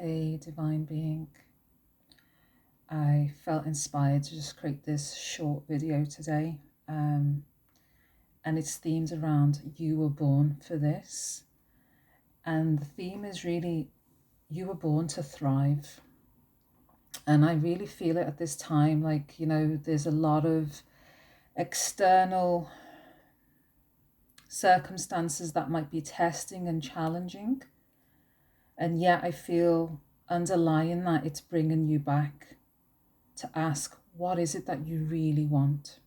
Hey, Divine Being. I felt inspired to just create this short video today. And it's themed around you were born for this. And the theme is really you were born to thrive. And I really feel it at this time. Like, there's a lot of external circumstances that might be testing and challenging. And yet I feel underlying that it's bringing you back to ask, what is it that you really want?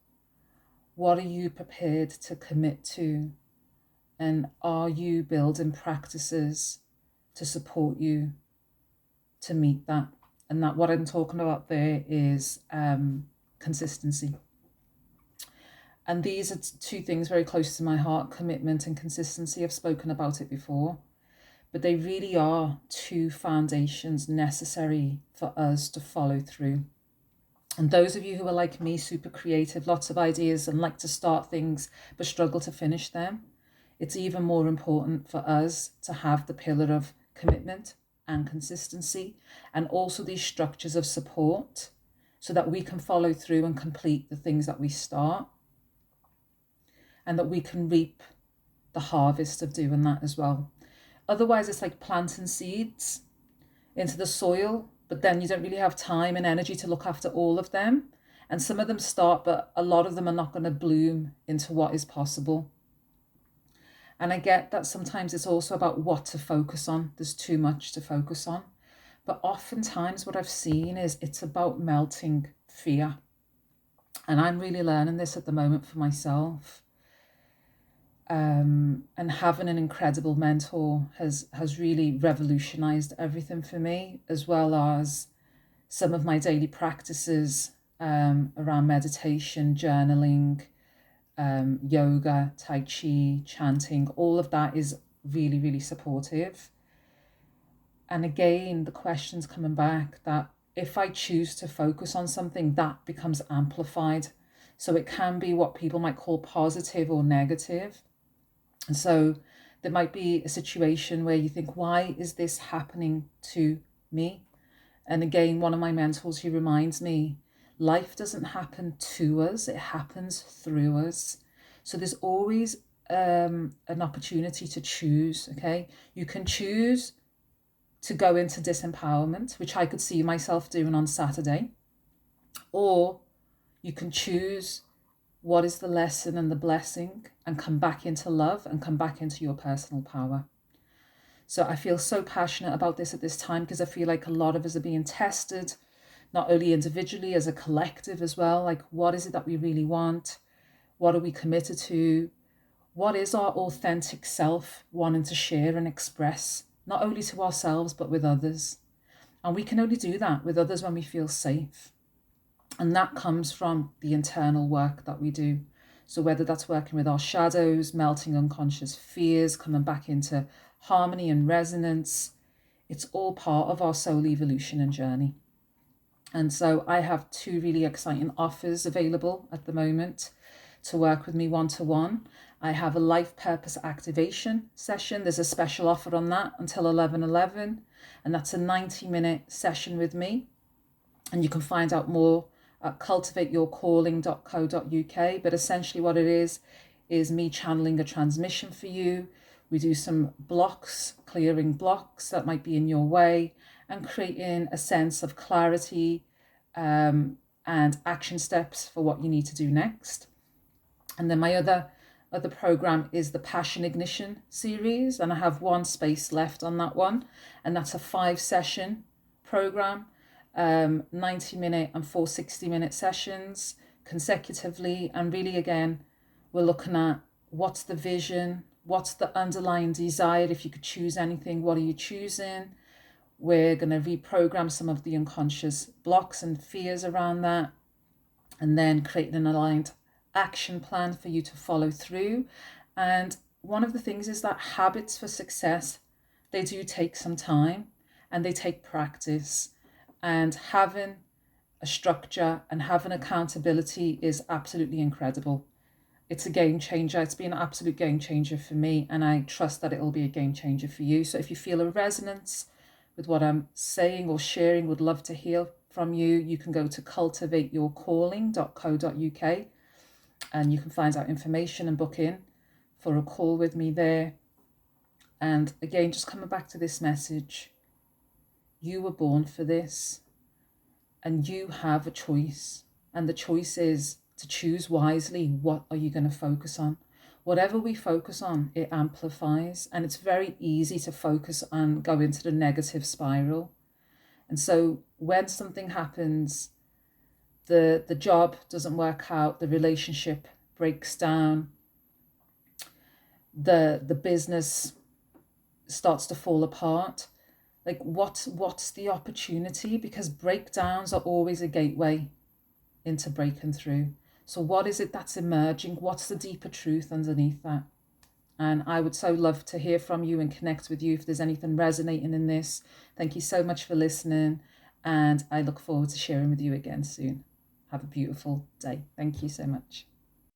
What are you prepared to commit to? And are you building practices to support you to meet that? And that what I'm talking about there is consistency. And these are two things very close to my heart, commitment and consistency. I've spoken about it before, but they really are two foundations necessary for us to follow through. And those of you who are like me, super creative, lots of ideas and like to start things but struggle to finish them, it's even more important for us to have the pillar of commitment and consistency and also these structures of support so that we can follow through and complete the things that we start and that we can reap the harvest of doing that as well. Otherwise, it's like planting seeds into the soil, but then you don't really have time and energy to look after all of them. And some of them start, but a lot of them are not going to bloom into what is possible. And I get that sometimes it's also about what to focus on. There's too much to focus on. But oftentimes what I've seen is it's about melting fear. And I'm really learning this at the moment for myself. And having an incredible mentor has really revolutionized everything for me, as well as some of my daily practices around meditation, journaling, yoga, tai chi, chanting. All of that is really, really supportive. And again, the question's coming back that if I choose to focus on something, that becomes amplified. So it can be what people might call positive or negative. And so there might be a situation where you think, why is this happening to me? And again, one of my mentors, he reminds me, life doesn't happen to us, it happens through us. So there's always an opportunity to choose, okay? You can choose to go into disempowerment, which I could see myself doing on Saturday, or you can choose what is the lesson and the blessing and come back into love and come back into your personal power. So I feel so passionate about this at this time because I feel like a lot of us are being tested, not only individually, as a collective as well. Like, what is it that we really want? What are we committed to? What is our authentic self wanting to share and express, not only to ourselves, but with others? And we can only do that with others when we feel safe. And that comes from the internal work that we do. So whether that's working with our shadows, melting unconscious fears, coming back into harmony and resonance, it's all part of our soul evolution and journey. And so I have two really exciting offers available at the moment to work with me one-to-one. I have a life purpose activation session. There's a special offer on that until 11/11, and that's a 90-minute session with me. And you can find out more at cultivateyourcalling.co.uk. But essentially what it is me channeling a transmission for you. We do some blocks, clearing blocks that might be in your way and creating a sense of clarity and action steps for what you need to do next. And then my other program is the Passion Ignition series, and I have one space left on that one, and that's a 5-session program. 90-minute and 4 60-minute sessions consecutively. And really, again, we're looking at what's the vision, what's the underlying desire. If you could choose anything, what are you choosing? We're going to reprogram some of the unconscious blocks and fears around that, and then create an aligned action plan for you to follow through. And one of the things is that habits for success, they do take some time and they take practice. And having a structure and having accountability is absolutely incredible. It's a game changer. It's been an absolute game changer for me, and I trust that it'll be a game changer for you. So if you feel a resonance with what I'm saying or sharing, would love to hear from you, you can go to cultivateyourcalling.co.uk and you can find out information and book in for a call with me there. And again, just coming back to this message, you were born for this and you have a choice. And the choice is to choose wisely. What are you going to focus on? Whatever we focus on, it amplifies. And it's very easy to focus and go into the negative spiral. And so when something happens, the job doesn't work out, the relationship breaks down, the business starts to fall apart, like what's the opportunity? Because breakdowns are always a gateway into breaking through. So what is it that's emerging? What's the deeper truth underneath that? And I would so love to hear from you and connect with you if there's anything resonating in this. Thank you so much for listening, and I look forward to sharing with you again soon. Have a beautiful day. Thank you so much.